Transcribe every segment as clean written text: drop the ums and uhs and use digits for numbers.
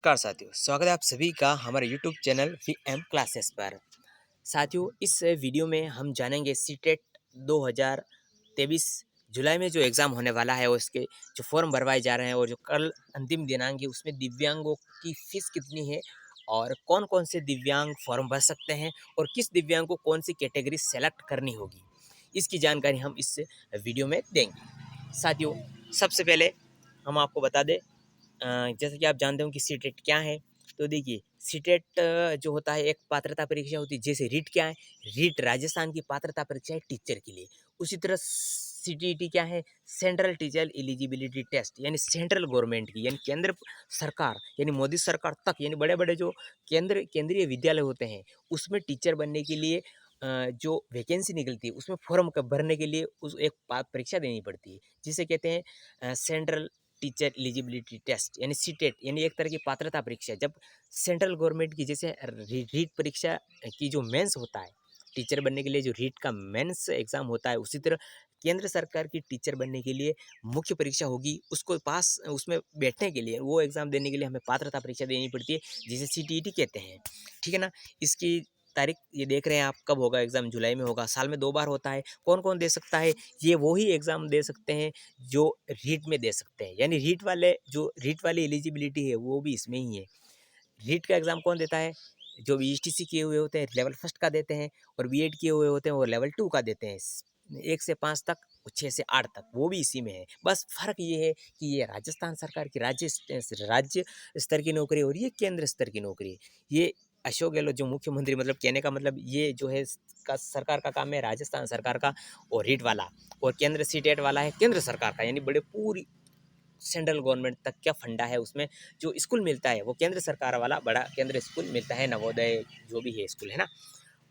नमस्कार साथियों, स्वागत है आप सभी का हमारे यूट्यूब चैनल वीएम क्लासेस पर। साथियों, इस वीडियो में हम जानेंगे सीटेट 2023 जुलाई में जो एग्ज़ाम होने वाला है और उसके जो फॉर्म भरवाए जा रहे हैं और जो कल अंतिम दिनांक है उसमें दिव्यांगों की फ़ीस कितनी है और कौन-कौन से दिव्यांग फॉर्म भर सकते हैं और किस दिव्यांग को कौन सी कैटेगरी सेलेक्ट करनी होगी, इसकी जानकारी हम इस वीडियो में देंगे। साथियों, सबसे पहले हम आपको बता दें, जैसे कि आप जानते हो कि सीटेट क्या है। तो देखिए, सीटेट जो होता है एक पात्रता परीक्षा होती है। जैसे रीट क्या है, रीट राजस्थान की पात्रता परीक्षा है टीचर के लिए। उसी तरह सीटीईटी क्या है, सेंट्रल टीचर एलिजिबिलिटी टेस्ट, यानी सेंट्रल गवर्नमेंट की, यानी केंद्र सरकार, यानी मोदी सरकार तक, यानी बड़े बड़े जो केंद्रीय विद्यालय होते हैं उसमें टीचर बनने के लिए जो वैकेंसी निकलती है उसमें फॉर्म भरने के लिए उस एक परीक्षा देनी पड़ती है, जिसे कहते हैं सेंट्रल टीचर एलिजिबिलिटी टेस्ट, यानी सीटेट, यानी एक तरह की पात्रता परीक्षा। जब सेंट्रल गवर्नमेंट की जैसे रीट परीक्षा की जो मेंस होता है टीचर बनने के लिए, जो रीट का मेंस एग्जाम होता है, उसी तरह केंद्र सरकार की टीचर बनने के लिए मुख्य परीक्षा होगी। उसको पास उसमें बैठने के लिए, वो एग्ज़ाम देने के लिए हमें पात्रता परीक्षा देनी पड़ती है, जिसे सीटीईटी कहते हैं। ठीक है ना? इसकी तारीख ये देख रहे हैं आप, कब होगा एग्ज़ाम? जुलाई में होगा। साल में 2 बार होता है। कौन-कौन दे सकता है? ये वो ही एग्ज़ाम दे सकते हैं जो रीट में दे सकते हैं, यानी रीट वाली एलिजिबिलिटी है वो भी इसमें ही है। रीट का एग्ज़ाम कौन देता है? जो बीएसटीसी किए हुए होते हैं लेवल फर्स्ट का देते हैं, और बीएड किए हुए होते हैं वो लेवल 2 का देते हैं। 1 से 5 तक, 6 से 8 तक, वो भी इसी में है। बस फ़र्क ये है कि ये राजस्थान सरकार की राज्य स्तर की नौकरी है और ये केंद्र स्तर की नौकरी है। ये अशोक गहलोत जो मुख्यमंत्री, मतलब कहने का मतलब ये जो है का सरकार का काम है राजस्थान सरकार का, और रीट वाला और केंद्र सीटेट वाला है केंद्र सरकार का, यानी बड़े पूरी सेंट्रल गवर्नमेंट तक क्या फंडा है उसमें जो स्कूल मिलता है वो केंद्र सरकार वाला बड़ा केंद्र स्कूल मिलता है, नवोदय जो भी है स्कूल, है ना।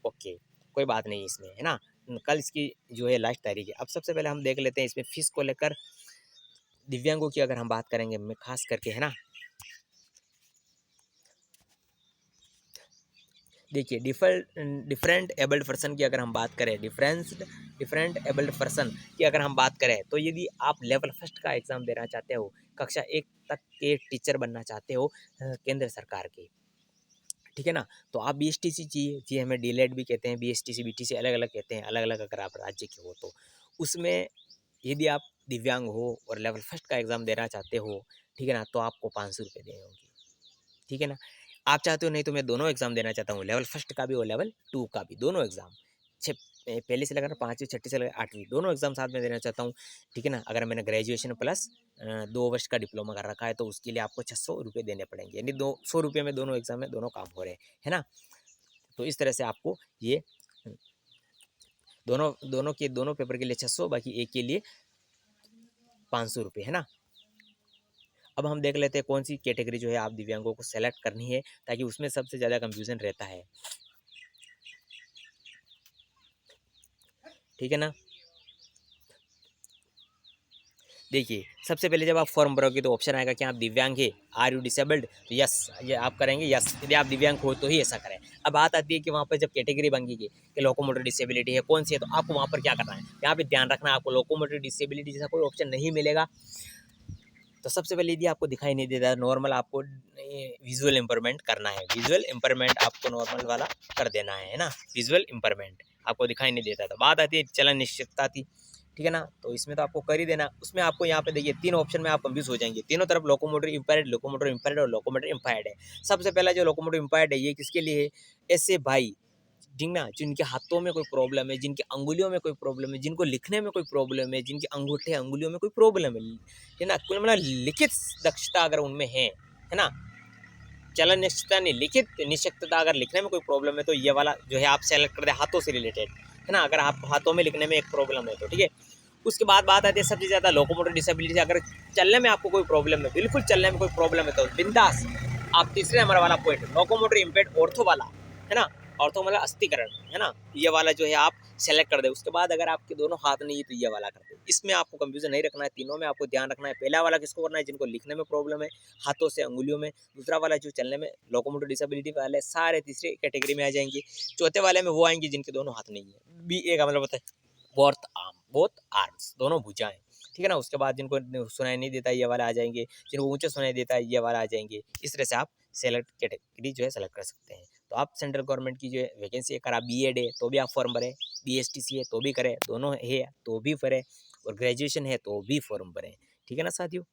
ओके, कोई बात नहीं इसमें, है ना। कल इसकी जो है लास्ट तारीख है। अब सबसे पहले हम देख लेते हैं इसमें फीस को लेकर, दिव्यांगों की अगर हम बात करेंगे मैं खास करके, है ना। देखिए, डिफरेंट एबल्ड पर्सन की अगर हम बात करें, डिफरेंट एबल्ड पर्सन की अगर हम बात करें, तो यदि आप लेवल फर्स्ट का एग्ज़ाम देना चाहते हो, कक्षा 1 तक के टीचर बनना चाहते हो केंद्र सरकार के, ठीक है ना, तो आप बीएसटीसी चाहिए जी, हमें डीएलएड भी कहते हैं, बीएसटीसी बीटीसी अलग अलग कहते हैं, अलग अलग अगर आप राज्य के हो तो। उसमें यदि आप दिव्यांग हो और लेवल फर्स्ट का एग्ज़ाम देना चाहते हो, ठीक है ना, तो आपको 500 रुपये देने होंगे। ठीक है ना? आप चाहते हो नहीं तो मैं दोनों एग्ज़ाम देना चाहता हूँ, लेवल फर्स्ट का भी और लेवल 2 का भी, दोनों एग्ज़ाम। पहली से लेकर 5वीं, छठी से लेकर 8वीं दोनों एग्ज़ाम साथ में देना चाहता हूँ, ठीक है ना? अगर मैंने ग्रेजुएशन प्लस 2 वर्ष का डिप्लोमा कर रखा है तो उसके लिए आपको 600 रुपये देने पड़ेंगे, यानी 200 रुपये में दोनों एग्ज़ाम में दोनों काम हो रहे हैं, है ना? तो इस तरह से आपको ये दोनों दोनों पेपर के लिए 600, बाकी एक के लिए 500 रुपये, है ना? अब हम देख लेते हैं कौन सी कैटेगरी जो है आप दिव्यांगों को सेलेक्ट करनी है, ताकि उसमें सबसे ज़्यादा कन्फ्यूज़न रहता है। ठीक है ना? देखिए, सबसे पहले जब आप फॉर्म भरोगे तो ऑप्शन आएगा कि आप दिव्यांग हैं, आर यू डिसेबल्ड? तो यस, ये आप करेंगे यस, यदि आप दिव्यांग हो तो ही ऐसा करें। अब बात आती है कि वहाँ पर जब कैटेगरी बनेगी कि लोकोमोटर डिसेबिलिटी है, कौन सी है, तो आपको वहाँ पर क्या करना है, यहाँ पे ध्यान रखना है, आपको लोकोमोटर डिसेबिलिटी जैसा कोई ऑप्शन नहीं मिलेगा। तो सबसे पहले यदि आपको दिखाई नहीं देता, नॉर्मल आपको विजुअल इम्पेयरमेंट करना है, विजुअल इम्पेयरमेंट आपको नॉर्मल वाला कर देना है ना, विजुअल इम्पेयरमेंट आपको दिखाई नहीं देता। तो बात आती है चलन निश्चितता की, ठीक है ना, तो इसमें तो आपको कर ही देना। उसमें आपको यहाँ पे देखिए 3 ऑप्शन में आप कंफ्यूज हो जाएंगे, तीनों तरफ लोकोमोटर इम्पेयर्ड और लोकोमोटर इम्पेयर्ड है। सबसे पहला जो लोकोमोटर इम्पेयर्ड है, ये किसके लिए है? ऐसे भाई जिनके हाथों में कोई प्रॉब्लम है, जिनकी अंगुलियों में कोई प्रॉब्लम है, जिनको लिखने में कोई प्रॉब्लम है, जिनके अंगूठे अंगुलियों में कोई प्रॉब्लम है ना, कुल मिला लिखित दक्षता अगर उनमें है ना, चलन निश्चितता नहीं, लिखित निश्चितता अगर लिखने में कोई प्रॉब्लम है तो ये वाला जो है आप सेलेक्ट कर दे, हाथों से रिलेटेड, है ना, अगर आप हाथों में लिखने में एक प्रॉब्लम है तो, ठीक है। उसके बाद बात आती है सबसे ज़्यादा लोकोमोटर डिसेबिलिटी, अगर चलने में आपको कोई प्रॉब्लम है, बिल्कुल चलने में कोई प्रॉब्लम है तो बिंदास आप तीसरे नंबर वाला पॉइंट लोकोमोटर इम्पेयर्ड ऑर्थो वाला, है ना, ऑर्थो मतलब अस्थिकरण, है ना, ये वाला जो है आप सेलेक्ट कर दे। उसके बाद अगर आपके दोनों हाथ नहीं है तो ये वाला कर दे। इसमें आपको कंफ्यूजन नहीं रखना है, तीनों में आपको ध्यान रखना है। पहला वाला किसको करना है? जिनको लिखने में प्रॉब्लम है हाथों से अंगुलियों में। दूसरा वाला जो चलने में लोकोमोटर डिसेबिलिटी वाले सारे तीसरे कैटेगरी में आ जाएंगे। चौथे वाले में वो आएंगे जिनके दोनों हाथ नहीं है, बी ए का मतलब होता है बोथ आर्म्स, दोनों भुजाएं, ठीक है ना। उसके बाद जिनको सुनाई नहीं देता ये वाला आ जाएंगे, जिनको ऊंचे सुनाई देता है ये वाला आ जाएंगे। इस तरह से आप सेलेक्ट कैटेगरी जो है सेलेक्ट कर सकते हैं। तो आप सेंट्रल गवर्नमेंट की जो है वैकेंसी, अगर आप बीएड है तो भी आप फॉर्म भरें, बीएसटीसी है तो भी करें, दोनों है तो भी भरें, और ग्रेजुएशन है तो भी फॉर्म भरें। ठीक है ना साथियों।